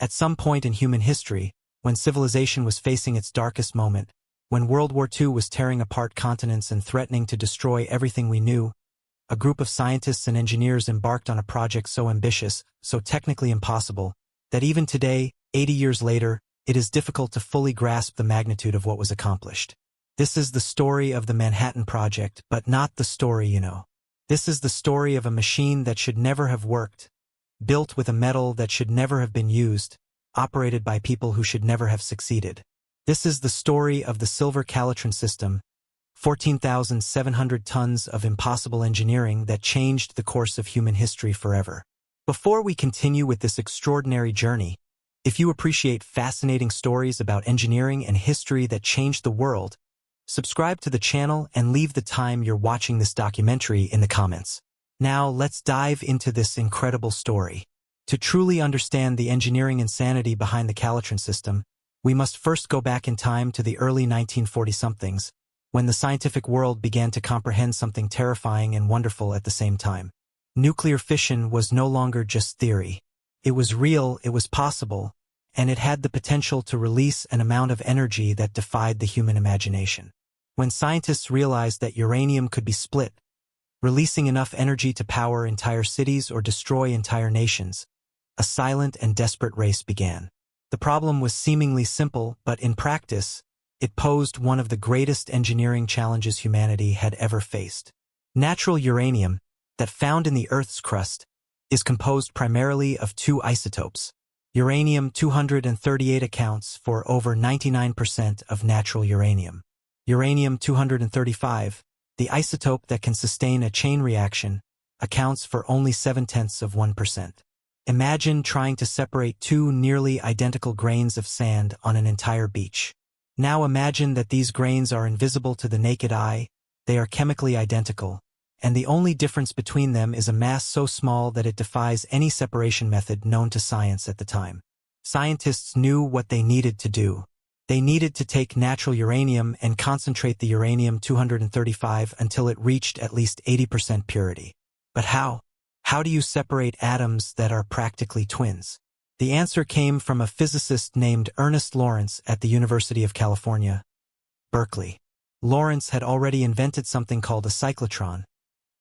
At some point in human history, when civilization was facing its darkest moment, when World War II was tearing apart continents and threatening to destroy everything we knew, a group of scientists and engineers embarked on a project so ambitious, so technically impossible, that even today, 80 years later, it is difficult to fully grasp the magnitude of what was accomplished. This is the story of the Manhattan Project, but not the story you know. This is the story of a machine that should never have worked, built with a metal that should never have been used, operated by people who should never have succeeded. This is the story of the silver Calutron system, 14,700 tons of impossible engineering that changed the course of human history forever. Before we continue with this extraordinary journey, if you appreciate fascinating stories about engineering and history that changed the world, subscribe to the channel and leave the time you're watching this documentary in the comments. Now let's dive into this incredible story. To truly understand the engineering insanity behind the Calutron system, we must first go back in time to the early 1940-somethings, when the scientific world began to comprehend something terrifying and wonderful at the same time. Nuclear fission was no longer just theory. It was real, it was possible, and it had the potential to release an amount of energy that defied the human imagination. When scientists realized that uranium could be split, releasing enough energy to power entire cities or destroy entire nations, a silent and desperate race began. The problem was seemingly simple, but in practice, it posed one of the greatest engineering challenges humanity had ever faced. Natural uranium, that found in the Earth's crust, is composed primarily of two isotopes. Uranium-238 accounts for over 99% of natural uranium. Uranium-235, the isotope that can sustain a chain reaction, accounts for only 0.7%. Imagine trying to separate two nearly identical grains of sand on an entire beach. Now imagine that these grains are invisible to the naked eye, they are chemically identical, and the only difference between them is a mass so small that it defies any separation method known to science at the time. Scientists knew what they needed to do. They needed to take natural uranium and concentrate the uranium-235 until it reached at least 80% purity. But how? How do you separate atoms that are practically twins? The answer came from a physicist named Ernest Lawrence at the University of California, Berkeley. Lawrence had already invented something called a cyclotron,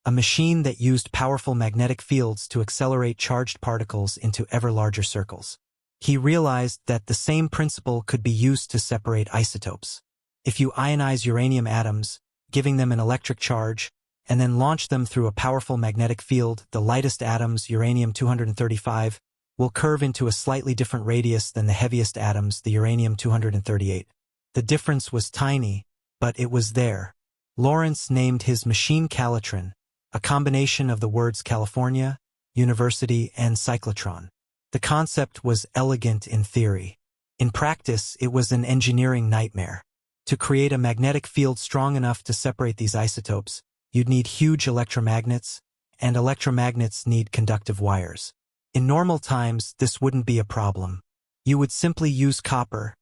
a machine that used powerful magnetic fields to accelerate charged particles into ever larger circles. He realized that the same principle could be used to separate isotopes. If you ionize uranium atoms, giving them an electric charge, and then launch them through a powerful magnetic field, the lightest atoms, uranium-235, will curve into a slightly different radius than the heaviest atoms, the uranium-238. The difference was tiny, but it was there. Lawrence named his machine Calutron, a combination of the words California, University, and cyclotron. The concept was elegant in theory. In practice, it was an engineering nightmare. To create a magnetic field strong enough to separate these isotopes, you'd need huge electromagnets, and electromagnets need conductive wires. In normal times, this wouldn't be a problem. You would simply use copper,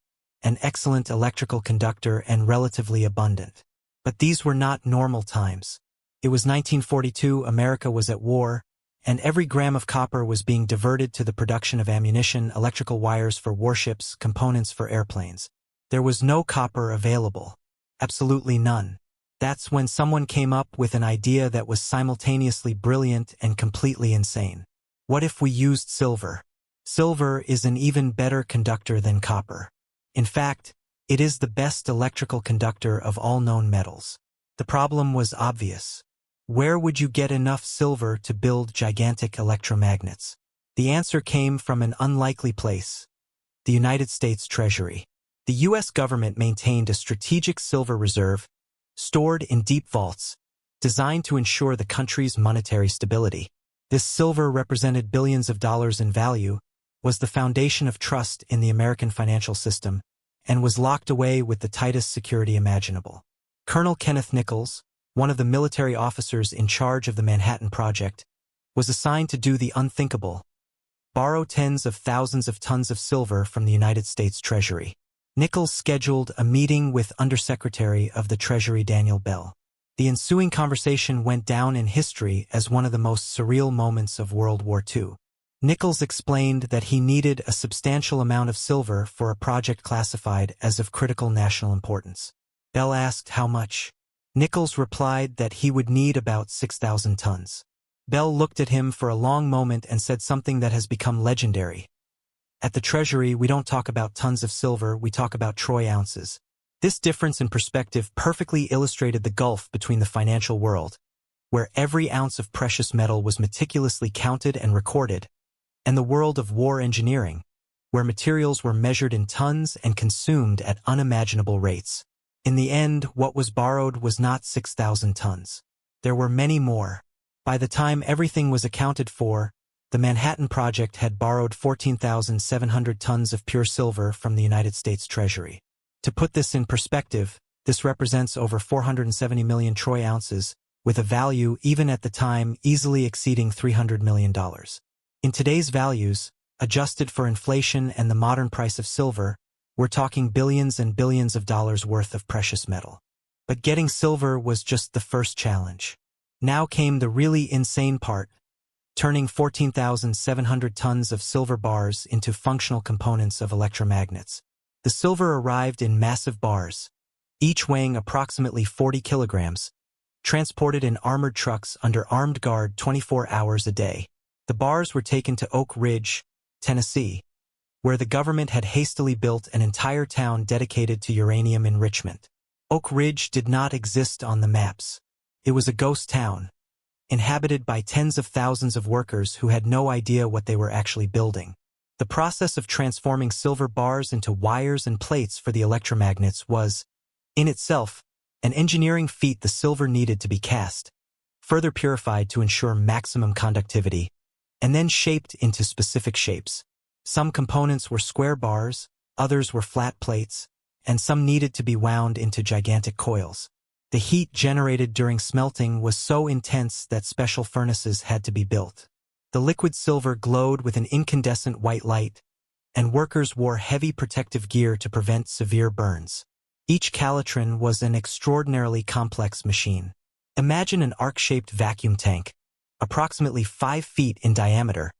an excellent electrical conductor and relatively abundant. But these were not normal times. It was 1942, America was at war, and every gram of copper was being diverted to the production of ammunition, electrical wires for warships, components for airplanes. There was no copper available. Absolutely none. That's when someone came up with an idea that was simultaneously brilliant and completely insane. What if we used silver? Silver is an even better conductor than copper. In fact, it is the best electrical conductor of all known metals. The problem was obvious. Where would you get enough silver to build gigantic electromagnets? The answer came from an unlikely place: the United States Treasury. The U.S. government maintained a strategic silver reserve, stored in deep vaults, designed to ensure the country's monetary stability. This silver represented billions of dollars in value, was the foundation of trust in the American financial system, and was locked away with the tightest security imaginable. Colonel Kenneth Nichols, one of the military officers in charge of the Manhattan Project, was assigned to do the unthinkable: borrow tens of thousands of tons of silver from the United States Treasury. Nichols scheduled a meeting with Undersecretary of the Treasury Daniel Bell. The ensuing conversation went down in history as one of the most surreal moments of World War II. Nichols explained that he needed a substantial amount of silver for a project classified as of critical national importance. Bell asked how much. Nichols replied that he would need about 6,000 tons. Bell looked at him for a long moment and said something that has become legendary. At the Treasury, we don't talk about tons of silver, we talk about troy ounces. This difference in perspective perfectly illustrated the gulf between the financial world, where every ounce of precious metal was meticulously counted and recorded, and the world of war engineering, where materials were measured in tons and consumed at unimaginable rates. In the end, what was borrowed was not 6,000 tons. There were many more. By the time everything was accounted for, the Manhattan Project had borrowed 14,700 tons of pure silver from the United States Treasury. To put this in perspective, this represents over 470 million troy ounces, with a value even at the time easily exceeding $300 million. In today's values, adjusted for inflation and the modern price of silver, we're talking billions and billions of dollars worth of precious metal. But getting silver was just the first challenge. Now came the really insane part, turning 14,700 tons of silver bars into functional components of electromagnets. The silver arrived in massive bars, each weighing approximately 40 kilograms, transported in armored trucks under armed guard 24 hours a day. The bars were taken to Oak Ridge, Tennessee, where the government had hastily built an entire town dedicated to uranium enrichment. Oak Ridge did not exist on the maps. It was a ghost town, inhabited by tens of thousands of workers who had no idea what they were actually building. The process of transforming silver bars into wires and plates for the electromagnets was, in itself, an engineering feat. The silver needed to be cast, further purified to ensure maximum conductivity, and then shaped into specific shapes. Some components were square bars, others were flat plates, and some needed to be wound into gigantic coils. The heat generated during smelting was so intense that special furnaces had to be built. The liquid silver glowed with an incandescent white light, and workers wore heavy protective gear to prevent severe burns. Each Calutron was an extraordinarily complex machine. Imagine an arc-shaped vacuum tank, approximately 5 feet in diameter,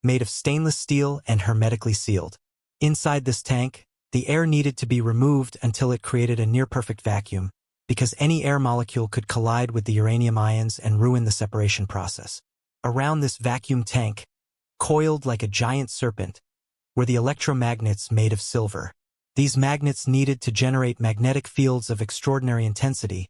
made of stainless steel and hermetically sealed. Inside this tank, the air needed to be removed until it created a near-perfect vacuum, because any air molecule could collide with the uranium ions and ruin the separation process. Around this vacuum tank, coiled like a giant serpent, were the electromagnets made of silver. These magnets needed to generate magnetic fields of extraordinary intensity,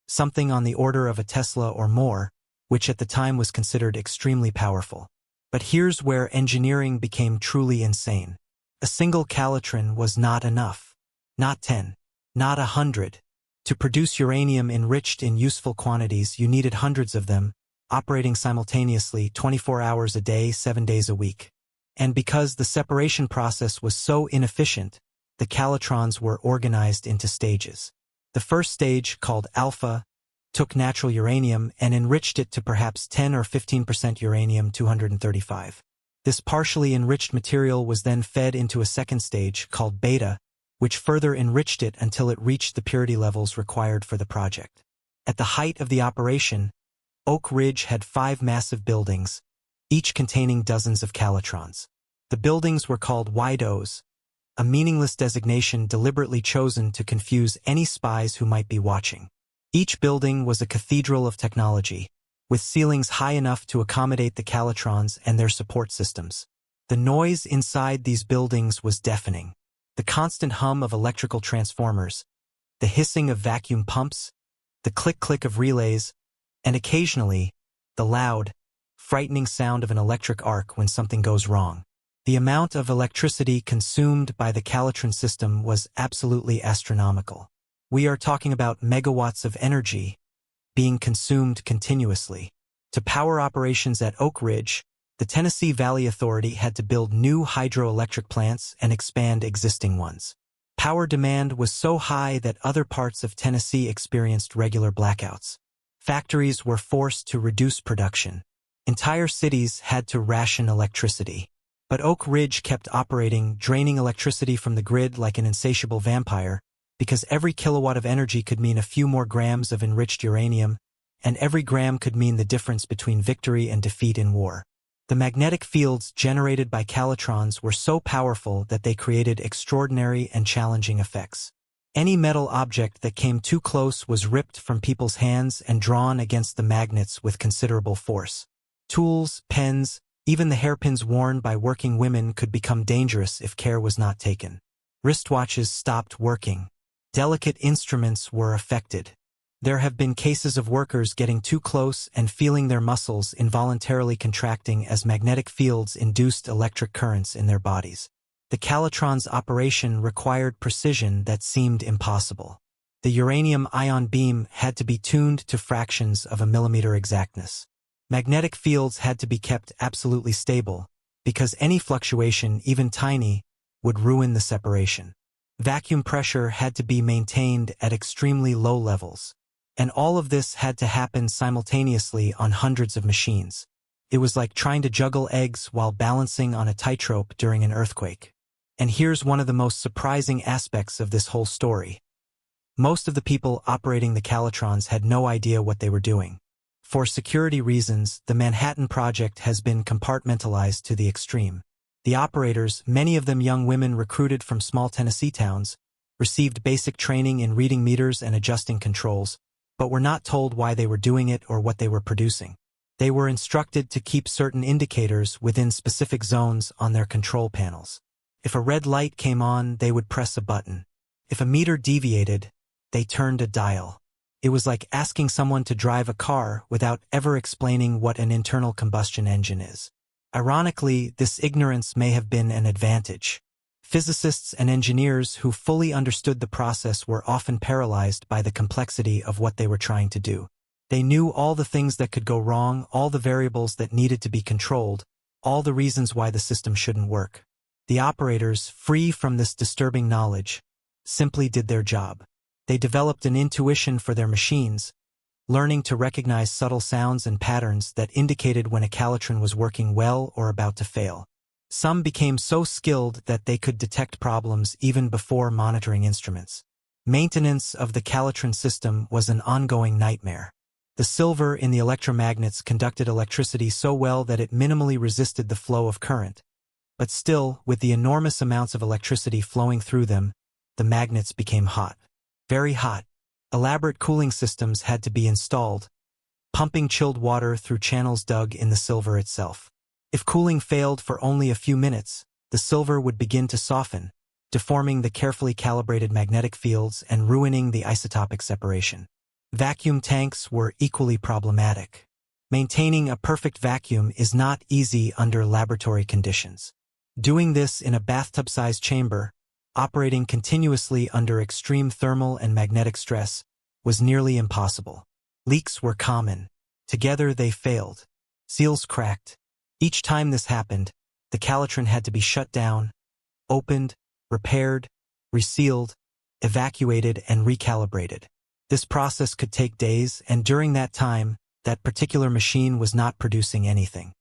something on the order of a Tesla or more, which at the time was considered extremely powerful. But here's where engineering became truly insane. A single Calutron was not enough. Not 10. Not 100. To produce uranium enriched in useful quantities, you needed hundreds of them, operating simultaneously 24 hours a day, 7 days a week. And because the separation process was so inefficient, the Calutrons were organized into stages. The first stage, called Alpha, took natural uranium and enriched it to perhaps 10 or 15% uranium-235. This partially enriched material was then fed into a second stage, called Beta, which further enriched it until it reached the purity levels required for the project. At the height of the operation, Oak Ridge had 5 massive buildings, each containing dozens of Calutrons. The buildings were called WWIIs, a meaningless designation deliberately chosen to confuse any spies who might be watching. Each building was a cathedral of technology, with ceilings high enough to accommodate the Calutrons and their support systems. The noise inside these buildings was deafening. The constant hum of electrical transformers, the hissing of vacuum pumps, the click-click of relays, and occasionally, the loud, frightening sound of an electric arc when something goes wrong. The amount of electricity consumed by the Calutron system was absolutely astronomical. We are talking about megawatts of energy being consumed continuously. To power operations at Oak Ridge, the Tennessee Valley Authority had to build new hydroelectric plants and expand existing ones. Power demand was so high that other parts of Tennessee experienced regular blackouts. Factories were forced to reduce production. Entire cities had to ration electricity. But Oak Ridge kept operating, draining electricity from the grid like an insatiable vampire, because every kilowatt of energy could mean a few more grams of enriched uranium, and every gram could mean the difference between victory and defeat in war. The magnetic fields generated by calutrons were so powerful that they created extraordinary and challenging effects. Any metal object that came too close was ripped from people's hands and drawn against the magnets with considerable force. Tools, pens, even the hairpins worn by working women could become dangerous if care was not taken. Wristwatches stopped working. Delicate instruments were affected. There have been cases of workers getting too close and feeling their muscles involuntarily contracting as magnetic fields induced electric currents in their bodies. The calutron's operation required precision that seemed impossible. The uranium ion beam had to be tuned to fractions of a millimeter exactness. Magnetic fields had to be kept absolutely stable, because any fluctuation, even tiny, would ruin the separation. Vacuum pressure had to be maintained at extremely low levels. And all of this had to happen simultaneously on hundreds of machines. It was like trying to juggle eggs while balancing on a tightrope during an earthquake. And here's one of the most surprising aspects of this whole story. Most of the people operating the calutrons had no idea what they were doing. For security reasons, the Manhattan Project has been compartmentalized to the extreme. The operators, many of them young women recruited from small Tennessee towns, received basic training in reading meters and adjusting controls, but were not told why they were doing it or what they were producing. They were instructed to keep certain indicators within specific zones on their control panels. If a red light came on, they would press a button. If a meter deviated, they turned a dial. It was like asking someone to drive a car without ever explaining what an internal combustion engine is. Ironically, this ignorance may have been an advantage. Physicists and engineers who fully understood the process were often paralyzed by the complexity of what they were trying to do. They knew all the things that could go wrong, all the variables that needed to be controlled, all the reasons why the system shouldn't work. The operators, free from this disturbing knowledge, simply did their job. They developed an intuition for their machines, learning to recognize subtle sounds and patterns that indicated when a calutron was working well or about to fail. Some became so skilled that they could detect problems even before monitoring instruments. Maintenance of the calutron system was an ongoing nightmare. The silver in the electromagnets conducted electricity so well that it minimally resisted the flow of current. But still, with the enormous amounts of electricity flowing through them, the magnets became hot. Very hot. Elaborate cooling systems had to be installed, pumping chilled water through channels dug in the silver itself. If cooling failed for only a few minutes, the silver would begin to soften, deforming the carefully calibrated magnetic fields and ruining the isotopic separation. Vacuum tanks were equally problematic. Maintaining a perfect vacuum is not easy under laboratory conditions. Doing this in a bathtub-sized chamber, operating continuously under extreme thermal and magnetic stress, was nearly impossible. Leaks were common. Together they failed. Seals cracked. Each time this happened, the calutron had to be shut down, opened, repaired, resealed, evacuated, and recalibrated. This process could take days, and during that time, that particular machine was not producing anything.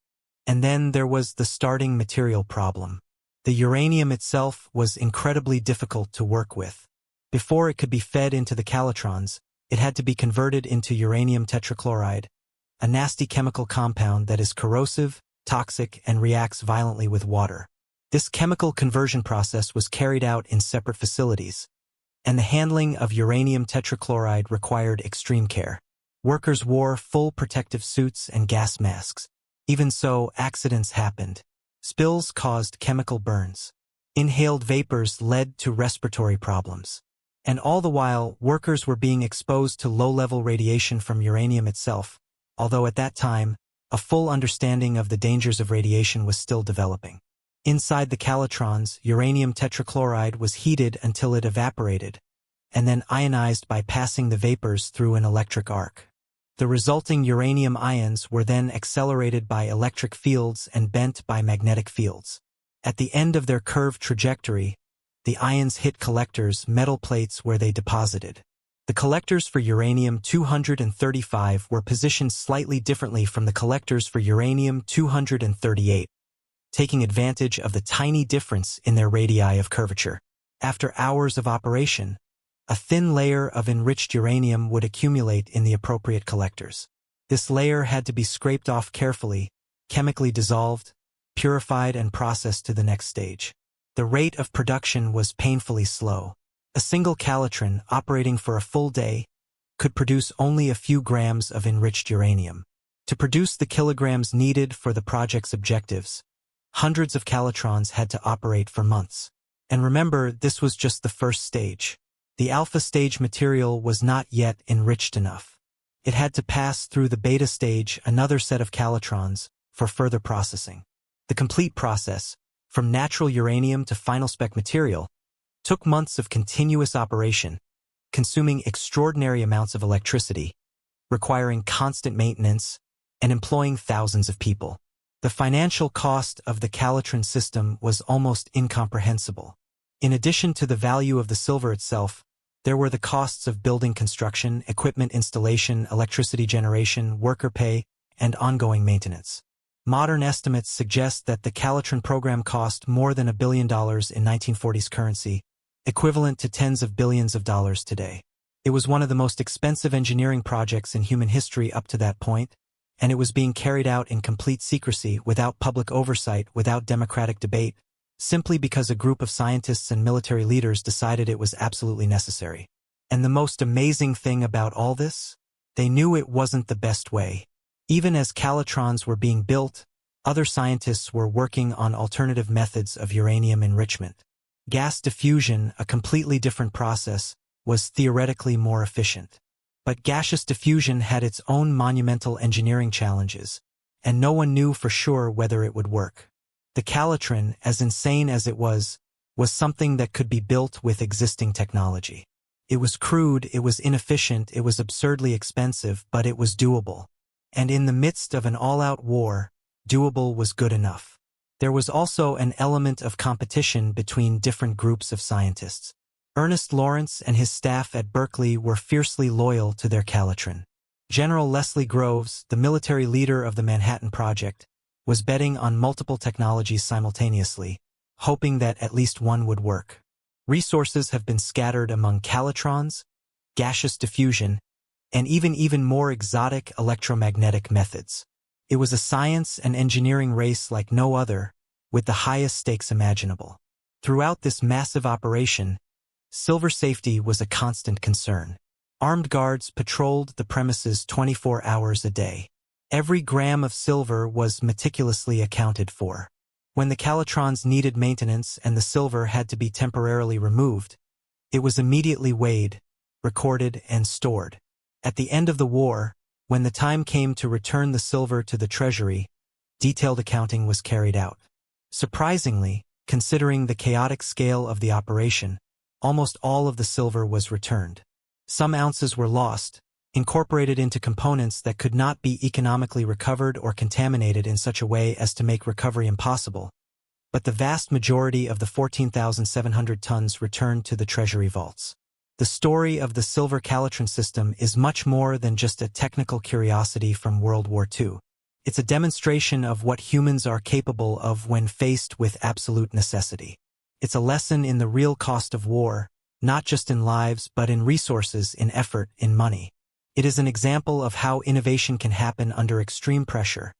And then there was the starting material problem. The uranium itself was incredibly difficult to work with. Before it could be fed into the calutrons, it had to be converted into uranium tetrachloride, a nasty chemical compound that is corrosive, toxic, and reacts violently with water. This chemical conversion process was carried out in separate facilities, and the handling of uranium tetrachloride required extreme care. Workers wore full protective suits and gas masks. Even so, accidents happened. Spills caused chemical burns. Inhaled vapors led to respiratory problems. And all the while, workers were being exposed to low-level radiation from uranium itself, although at that time, a full understanding of the dangers of radiation was still developing. Inside the calutrons, uranium tetrachloride was heated until it evaporated, and then ionized by passing the vapors through an electric arc. The resulting uranium ions were then accelerated by electric fields and bent by magnetic fields. At the end of their curved trajectory, the ions hit collectors, metal plates where they deposited. The collectors for uranium-235 were positioned slightly differently from the collectors for uranium-238, taking advantage of the tiny difference in their radii of curvature. After hours of operation, a thin layer of enriched uranium would accumulate in the appropriate collectors. This layer had to be scraped off carefully, chemically dissolved, purified and processed to the next stage. The rate of production was painfully slow. A single Calutron operating for a full day could produce only a few grams of enriched uranium. To produce the kilograms needed for the project's objectives, hundreds of Calutrons had to operate for months. And remember, this was just the first stage. The alpha stage material was not yet enriched enough. It had to pass through the beta stage, another set of Calutrons, for further processing. The complete process, from natural uranium to final spec material, took months of continuous operation, consuming extraordinary amounts of electricity, requiring constant maintenance, and employing thousands of people. The financial cost of the Calutron system was almost incomprehensible. In addition to the value of the silver itself, there were the costs of building construction, equipment installation, electricity generation, worker pay, and ongoing maintenance. Modern estimates suggest that the Calutron program cost more than $1 billion in 1940s currency, equivalent to tens of billions of dollars today. It was one of the most expensive engineering projects in human history up to that point, and it was being carried out in complete secrecy, without public oversight, without democratic debate, simply because a group of scientists and military leaders decided it was absolutely necessary. And the most amazing thing about all this? They knew it wasn't the best way. Even as Calutrons were being built, other scientists were working on alternative methods of uranium enrichment. Gas diffusion, a completely different process, was theoretically more efficient. But gaseous diffusion had its own monumental engineering challenges, and no one knew for sure whether it would work. The Calutron, as insane as it was something that could be built with existing technology. It was crude, it was inefficient, it was absurdly expensive, but it was doable. And in the midst of an all-out war, doable was good enough. There was also an element of competition between different groups of scientists. Ernest Lawrence and his staff at Berkeley were fiercely loyal to their Calutron. General Leslie Groves, the military leader of the Manhattan Project, was betting on multiple technologies simultaneously, hoping that at least one would work. Resources have been scattered among Calutrons, gaseous diffusion, and even more exotic electromagnetic methods. It was a science and engineering race like no other, with the highest stakes imaginable. Throughout this massive operation, silver safety was a constant concern. Armed guards patrolled the premises 24 hours a day. Every gram of silver was meticulously accounted for. When the Calutrons needed maintenance and the silver had to be temporarily removed, it was immediately weighed, recorded, and stored. At the end of the war, when the time came to return the silver to the Treasury, detailed accounting was carried out. Surprisingly, considering the chaotic scale of the operation, almost all of the silver was returned. Some ounces were lost, incorporated into components that could not be economically recovered or contaminated in such a way as to make recovery impossible, but the vast majority of the 14,700 tons returned to the Treasury vaults. The story of the silver Calutron system is much more than just a technical curiosity from World War II. It's a demonstration of what humans are capable of when faced with absolute necessity. It's a lesson in the real cost of war, not just in lives but in resources, in effort, in money. It is an example of how innovation can happen under extreme pressure,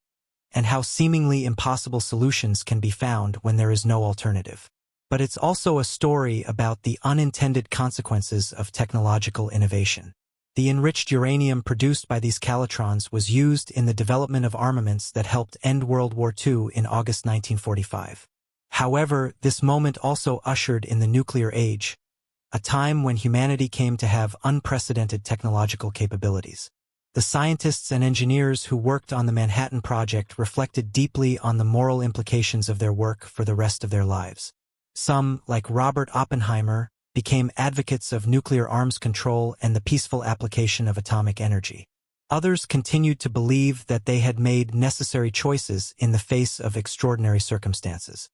and how seemingly impossible solutions can be found when there is no alternative. But it's also a story about the unintended consequences of technological innovation. The enriched uranium produced by these Calutrons was used in the development of armaments that helped end World War II in August 1945. However, this moment also ushered in the nuclear age, a time when humanity came to have unprecedented technological capabilities. The scientists and engineers who worked on the Manhattan Project reflected deeply on the moral implications of their work for the rest of their lives. Some, like Robert Oppenheimer, became advocates of nuclear arms control and the peaceful application of atomic energy. Others continued to believe that they had made necessary choices in the face of extraordinary circumstances.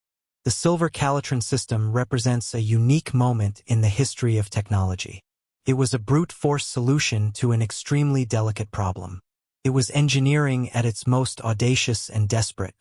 The silver Calutron system represents a unique moment in the history of technology. It was a brute force solution to an extremely delicate problem. It was engineering at its most audacious and desperate.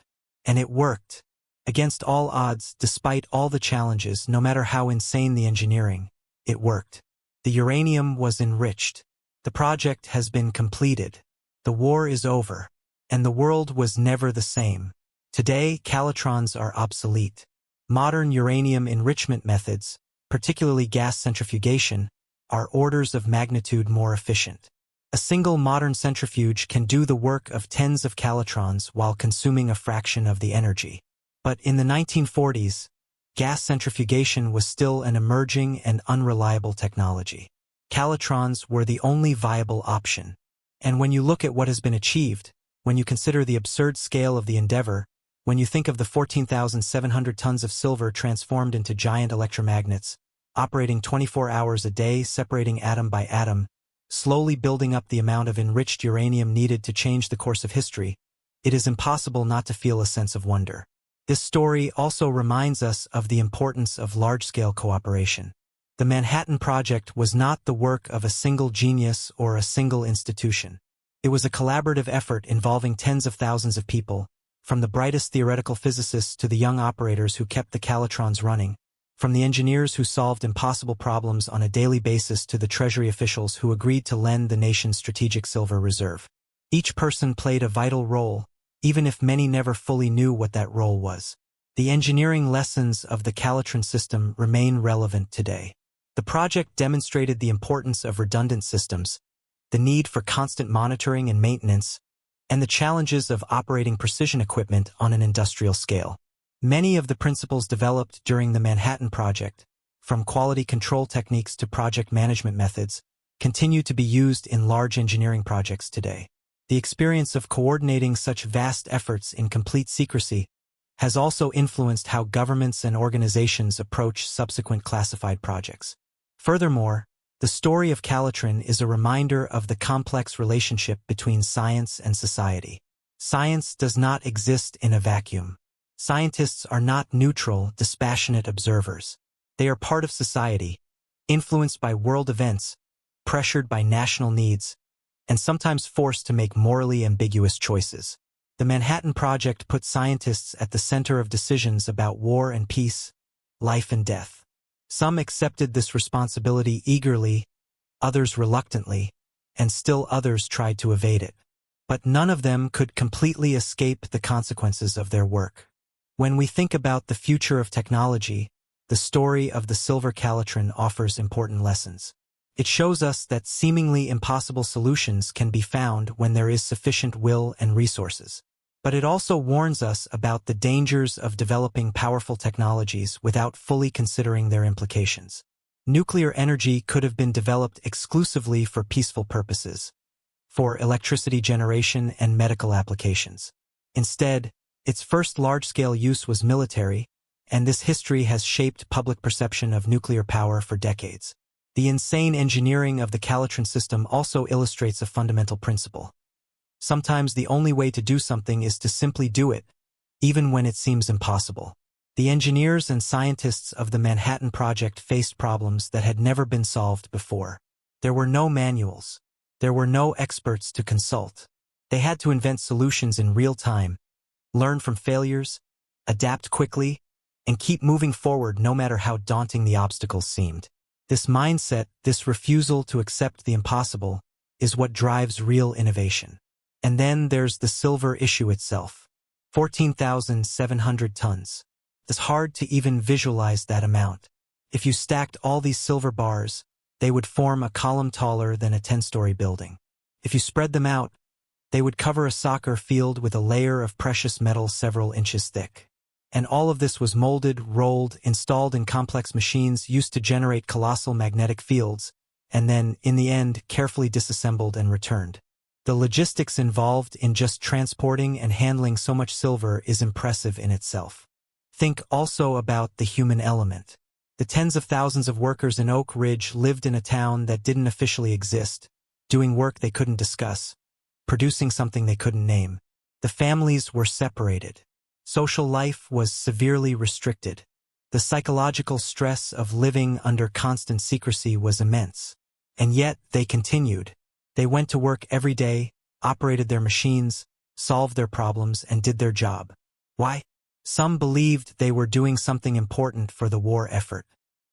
And it worked. Against all odds, despite all the challenges, no matter how insane the engineering, it worked. The uranium was enriched. The project has been completed. The war is over. And the world was never the same. Today, calutrons are obsolete. Modern uranium enrichment methods, particularly gas centrifugation, are orders of magnitude more efficient. A single modern centrifuge can do the work of tens of calutrons while consuming a fraction of the energy. But in the 1940s, gas centrifugation was still an emerging and unreliable technology. Calutrons were the only viable option. And when you look at what has been achieved, when you consider the absurd scale of the endeavor, when you think of the 14,700 tons of silver transformed into giant electromagnets, operating 24 hours a day, separating atom by atom, slowly building up the amount of enriched uranium needed to change the course of history, it is impossible not to feel a sense of wonder. This story also reminds us of the importance of large-scale cooperation. The Manhattan Project was not the work of a single genius or a single institution. It was a collaborative effort involving tens of thousands of people, from the brightest theoretical physicists to the young operators who kept the calutrons running, from the engineers who solved impossible problems on a daily basis to the Treasury officials who agreed to lend the nation's strategic silver reserve. Each person played a vital role, even if many never fully knew what that role was. The engineering lessons of the Calutron system remain relevant today. The project demonstrated the importance of redundant systems, the need for constant monitoring and maintenance, and the challenges of operating precision equipment on an industrial scale. Many of the principles developed during the Manhattan Project, from quality control techniques to project management methods, continue to be used in large engineering projects today. The experience of coordinating such vast efforts in complete secrecy has also influenced how governments and organizations approach subsequent classified projects. Furthermore, the story of Calutron is a reminder of the complex relationship between science and society. Science does not exist in a vacuum. Scientists are not neutral, dispassionate observers. They are part of society, influenced by world events, pressured by national needs, and sometimes forced to make morally ambiguous choices. The Manhattan Project put scientists at the center of decisions about war and peace, life and death. Some accepted this responsibility eagerly, others reluctantly, and still others tried to evade it. But none of them could completely escape the consequences of their work. When we think about the future of technology, the story of the silver calutron offers important lessons. It shows us that seemingly impossible solutions can be found when there is sufficient will and resources. But it also warns us about the dangers of developing powerful technologies without fully considering their implications. Nuclear energy could have been developed exclusively for peaceful purposes, for electricity generation and medical applications. Instead, its first large-scale use was military, and this history has shaped public perception of nuclear power for decades. The insane engineering of the Calutron system also illustrates a fundamental principle. Sometimes the only way to do something is to simply do it, even when it seems impossible. The engineers and scientists of the Manhattan Project faced problems that had never been solved before. There were no manuals. There were no experts to consult. They had to invent solutions in real time, learn from failures, adapt quickly, and keep moving forward no matter how daunting the obstacles seemed. This mindset, this refusal to accept the impossible, is what drives real innovation. And then there's the silver issue itself. 14,700 tons. It's hard to even visualize that amount. If you stacked all these silver bars, they would form a column taller than a 10-story building. If you spread them out, they would cover a soccer field with a layer of precious metal several inches thick. And all of this was molded, rolled, installed in complex machines used to generate colossal magnetic fields, and then, in the end, carefully disassembled and returned. The logistics involved in just transporting and handling so much silver is impressive in itself. Think also about the human element. The tens of thousands of workers in Oak Ridge lived in a town that didn't officially exist, doing work they couldn't discuss, producing something they couldn't name. The families were separated. Social life was severely restricted. The psychological stress of living under constant secrecy was immense. And yet, they continued. They went to work every day, operated their machines, solved their problems, and did their job. Why? Some believed they were doing something important for the war effort.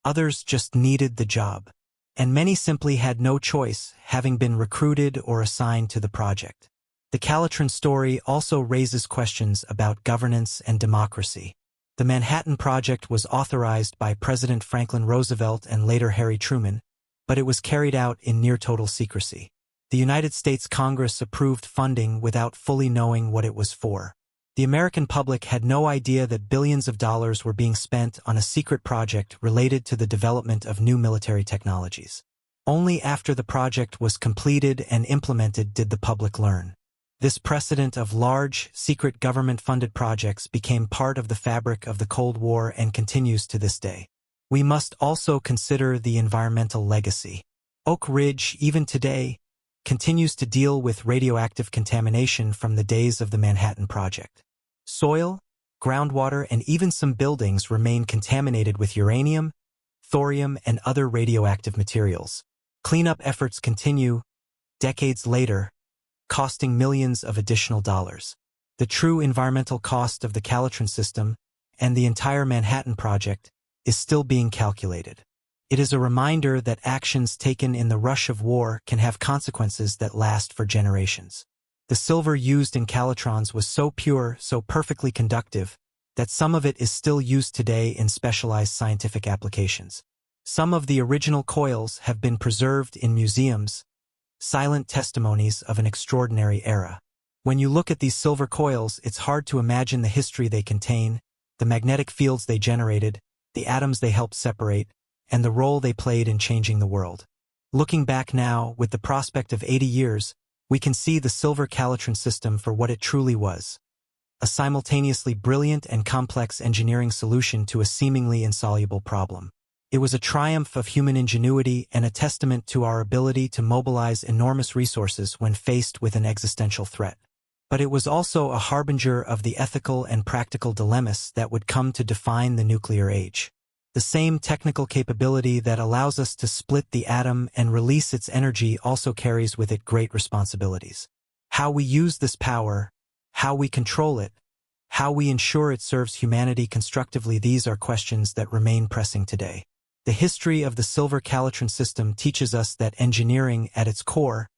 Others just needed the job. And many simply had no choice, having been recruited or assigned to the project. The Calutron story also raises questions about governance and democracy. The Manhattan Project was authorized by President Franklin Roosevelt and later Harry Truman, but it was carried out in near-total secrecy. The United States Congress approved funding without fully knowing what it was for. The American public had no idea that billions of dollars were being spent on a secret project related to the development of new military technologies. Only after the project was completed and implemented did the public learn. This precedent of large, secret government-funded projects became part of the fabric of the Cold War and continues to this day. We must also consider the environmental legacy. Oak Ridge, even today, continues to deal with radioactive contamination from the days of the Manhattan Project. Soil, groundwater, and even some buildings remain contaminated with uranium, thorium, and other radioactive materials. Cleanup efforts continue, decades later, costing millions of additional dollars. The true environmental cost of the Calutron system and the entire Manhattan Project is still being calculated. It is a reminder that actions taken in the rush of war can have consequences that last for generations. The silver used in Calutrons was so pure, so perfectly conductive, that some of it is still used today in specialized scientific applications. Some of the original coils have been preserved in museums, silent testimonies of an extraordinary era. When you look at these silver coils, it's hard to imagine the history they contain, the magnetic fields they generated, the atoms they helped separate, and the role they played in changing the world. Looking back now, with the prospect of 80 years, we can see the silver Calutron system for what it truly was: a simultaneously brilliant and complex engineering solution to a seemingly insoluble problem. It was a triumph of human ingenuity and a testament to our ability to mobilize enormous resources when faced with an existential threat. But it was also a harbinger of the ethical and practical dilemmas that would come to define the nuclear age. The same technical capability that allows us to split the atom and release its energy also carries with it great responsibilities. How we use this power, how we control it, how we ensure it serves humanity constructively, these are questions that remain pressing today. The history of the silver Calutron system teaches us that engineering, at its core,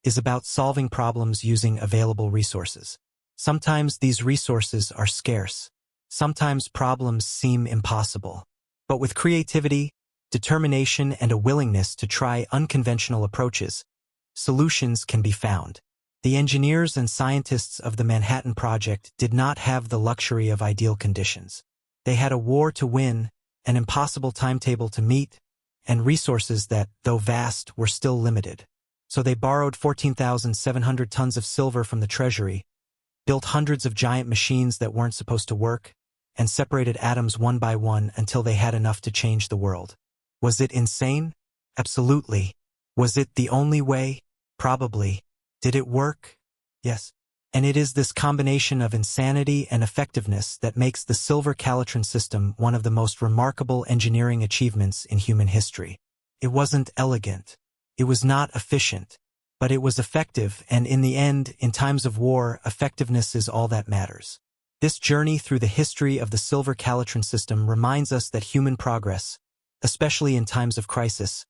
is about solving problems using available resources. Sometimes these resources are scarce. Sometimes problems seem impossible. But with creativity, determination, and a willingness to try unconventional approaches, solutions can be found. The engineers and scientists of the Manhattan Project did not have the luxury of ideal conditions. They had a war to win, an impossible timetable to meet, and resources that, though vast, were still limited. So they borrowed 14,700 tons of silver from the Treasury, built hundreds of giant machines that weren't supposed to work, and separated atoms one by one until they had enough to change the world. Was it insane? Absolutely. Was it the only way? Probably. Did it work? Yes. And it is this combination of insanity and effectiveness that makes the silver Calutron system one of the most remarkable engineering achievements in human history. It wasn't elegant. It was not efficient. But it was effective, and in the end, in times of war, effectiveness is all that matters. This journey through the history of the silver Calutron system reminds us that human progress, especially in times of crisis,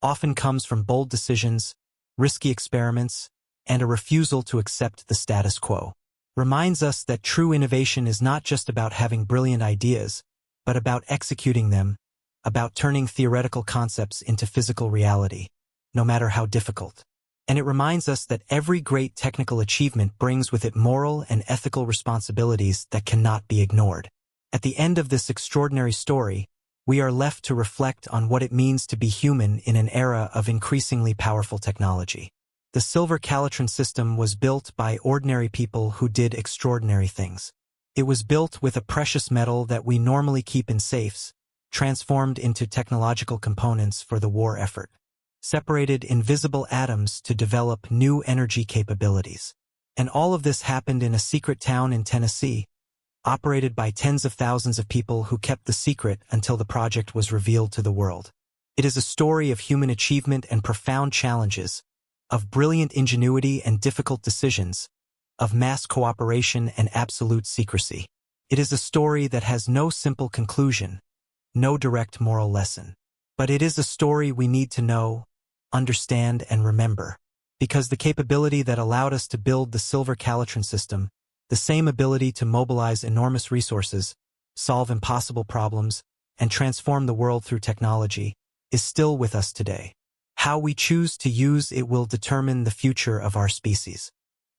often comes from bold decisions, risky experiments, and a refusal to accept the status quo. Reminds us that true innovation is not just about having brilliant ideas, but about executing them, about turning theoretical concepts into physical reality, no matter how difficult. And it reminds us that every great technical achievement brings with it moral and ethical responsibilities that cannot be ignored. At the end of this extraordinary story, we are left to reflect on what it means to be human in an era of increasingly powerful technology. The silver Calutron system was built by ordinary people who did extraordinary things. It was built with a precious metal that we normally keep in safes, transformed into technological components for the war effort. Separated invisible atoms to develop new energy capabilities. And all of this happened in a secret town in Tennessee, operated by tens of thousands of people who kept the secret until the project was revealed to the world. It is a story of human achievement and profound challenges, of brilliant ingenuity and difficult decisions, of mass cooperation and absolute secrecy. It is a story that has no simple conclusion, no direct moral lesson. But it is a story we need to know, understand, and remember. because the capability that allowed us to build the silver Calutron system, the same ability to mobilize enormous resources, solve impossible problems, and transform the world through technology, is still with us today. How we choose to use it will determine the future of our species.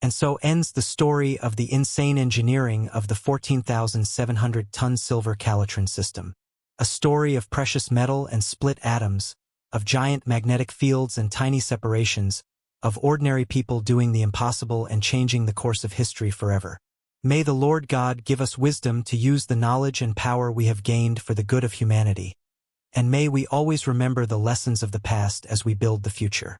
And so ends the story of the insane engineering of the 14,700-ton silver Calutron system. A story of precious metal and split atoms, of giant magnetic fields and tiny separations, of ordinary people doing the impossible and changing the course of history forever. May the Lord God give us wisdom to use the knowledge and power we have gained for the good of humanity. And may we always remember the lessons of the past as we build the future.